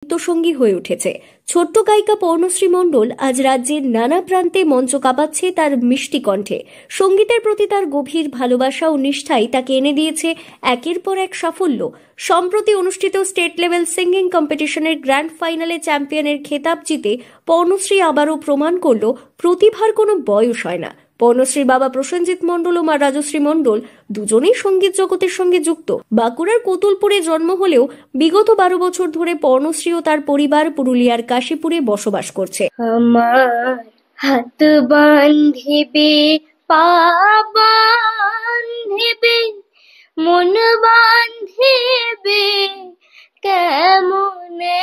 সঙ্গী হয়ে উঠেছে। ছোট্ট গায়িকা পর্ণশ্রী মণ্ডল আজ রাজ্যের নানা প্রান্তে মঞ্চ কাঁপাচ্ছে তার মিষ্টি কণ্ঠে। সঙ্গীতের প্রতি তার গভীর ভালোবাসা ও নিষ্ঠাই তাকে এনে দিয়েছে একের পর এক সাফল্য। সম্প্রতি অনুষ্ঠিত স্টেট লেভেল সিঙ্গিং কম্পিটিশনের গ্র্যান্ড ফাইনালে চ্যাম্পিয়নের খেতাব জিতে পর্ণশ্রী আবারও প্রমাণ করল প্রতিভার কোনো বয়স হয় না। পর্ণশ্রীর বাবা প্রসেনজিৎ মণ্ডল ও মা রাজশ্রী মণ্ডল দুজনেই সঙ্গীত জগতের সঙ্গে যুক্ত। বাঁকুড়ার কোতুলপুরে জন্ম হলেও বিগত 12 বছর ধরে পর্ণশ্রী ও তার পরিবার পুরুলিয়ার কাশীপুরে বসবাস করছে। আমার হাত বাঁধিবে, পা বাঁধিবে, মন বাঁধিবে কেমনে,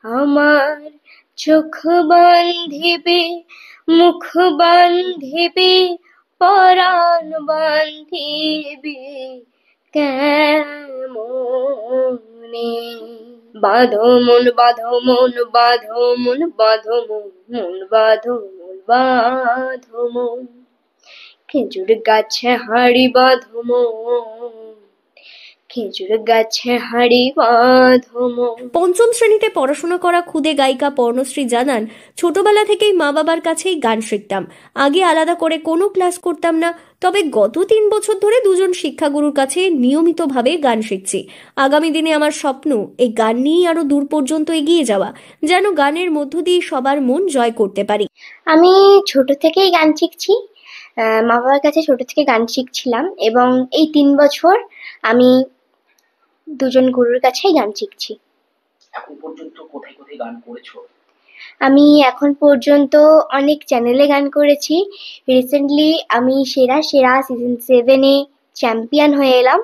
আমার চোখ বাঁধিবে, মুখ বাঁধিবে, পরাণ বাঁধিবে কেমনে। বাঁধো মন, বাঁধো মন, বাঁধো মন, বাঁধো মন, মন বাঁধো মন, বাঁধো মন, খেজুর গাছে হাড়ি বাঁধো মন, খেজুর গাছে হাড়ি বাঁধো মন। পঞ্চম শ্রেণীতে পড়াশোনা করা খুদে গায়িকা পর্ণশ্রী জানান, ছোটবেলা থেকেই মা বাবার কাছেই গান শিখতাম। আগে আলাদা করে কোনো ক্লাস করতাম না, তবে গত 3 বছর ধরে দুজন শিক্ষাগুরুর কাছে নিয়মিতভাবে গান শিখছি। আগামী দিনে আমার স্বপ্ন এই গান নিয়েই আরো দূর পর্যন্ত এগিয়ে যাওয়া, যেন গানের মধ্য দিয়ে সবার মন জয় করতে পারি। আমি ছোট থেকেই গান শিখছি, মা বাবার কাছে ছোট থেকে গান শিখছিলাম এবং এই 3 বছর আমি দুজন গুরুর কাছেই গান শিখছি। এখন পর্যন্ত কোথায় কোথায় গান করেছো? আমি এখন পর্যন্ত অনেক চ্যানেলে গান করেছি। রিসেন্টলি আমি সেরা সেরা সিজন 7-এ চ্যাম্পিয়ন হয়ে এলাম।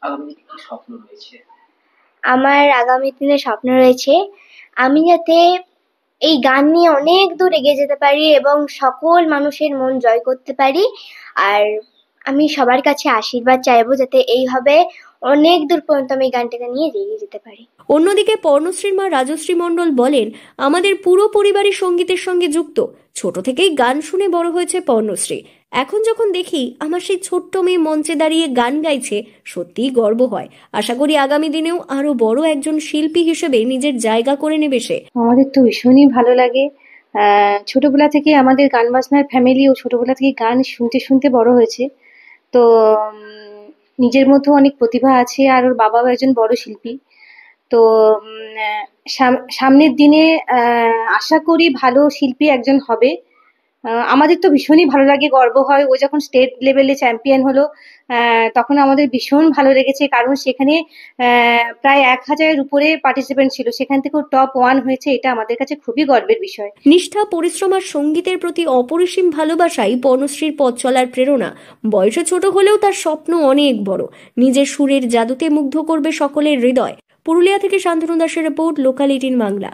আগামী দিনে কি স্বপ্ন রয়েছে? আমার আগামী দিনে স্বপ্ন রয়েছে আমি যাতে এই গান নিয়ে অনেক দূর এগিয়ে যেতে পারি এবং সকল মানুষের মন জয় করতে পারি। আর আমি সবার কাছে আশীর্বাদ চাইবো যাতে এইভাবে অনেক দূর পর্যন্ত আমি গানটাকে নিয়ে এগিয়ে যেতে পারি। অন্যদিকে পর্ণশ্রীর মা রাজশ্রী মণ্ডল বলেন, আমাদের পুরো পরিবারই সঙ্গীতের সঙ্গে যুক্ত। ছোট থেকেই গান শুনে বড় হয়েছে পর্ণশ্রী। এখন যখন দেখি আমার সেই ছোট্ট মেয়ে মঞ্চে দাঁড়িয়ে গান গাইছে, সত্যিই গর্ব হয়। আশা করি আগামী দিনেও আরো বড় একজন শিল্পী হিসেবে নিজের জায়গা করে নেবে সে। আমাদের তো ভীষণই ভালো লাগে। ছোটবেলা থেকে আমাদের গান বাজনার ফ্যামিলি ও ছোটবেলা থেকে গান শুনতে শুনতে বড় হয়েছে। তো নিজের মধ্যেও অনেক প্রতিভা আছে, আর ওর বাবাও একজন বড় শিল্পী। তো সামনের দিনে আশা করি ভালো শিল্পী একজন হবে। আমাদের তো ভীষণই ভালো লাগে, গর্ব হয়। ও যখন স্টেট লেভেলে চ্যাম্পিয়ন হলো তখন আমাদের ভীষণ ভালো লেগেছে, কারণ সেখানে প্রায় 1000-এর উপরে পার্টিসিপেন্ট ছিল, সেখান থেকে টপ 1 হয়েছে। এটা আমাদের কাছে খুবই গর্বের বিষয়। নিষ্ঠা, পরিশ্রম আর সঙ্গীতের প্রতি অপরিসীম ভালোবাসাই পর্ণশ্রীর পথ চলার প্রেরণা। বয়সে ছোট হলেও তার স্বপ্ন অনেক বড়। নিজের সুরের জাদুতে মুগ্ধ করবে সকলের হৃদয়। পুরুলিয়া থেকে শান্তনু দাসের রিপোর্ট, লোকাল 18 বাংলা।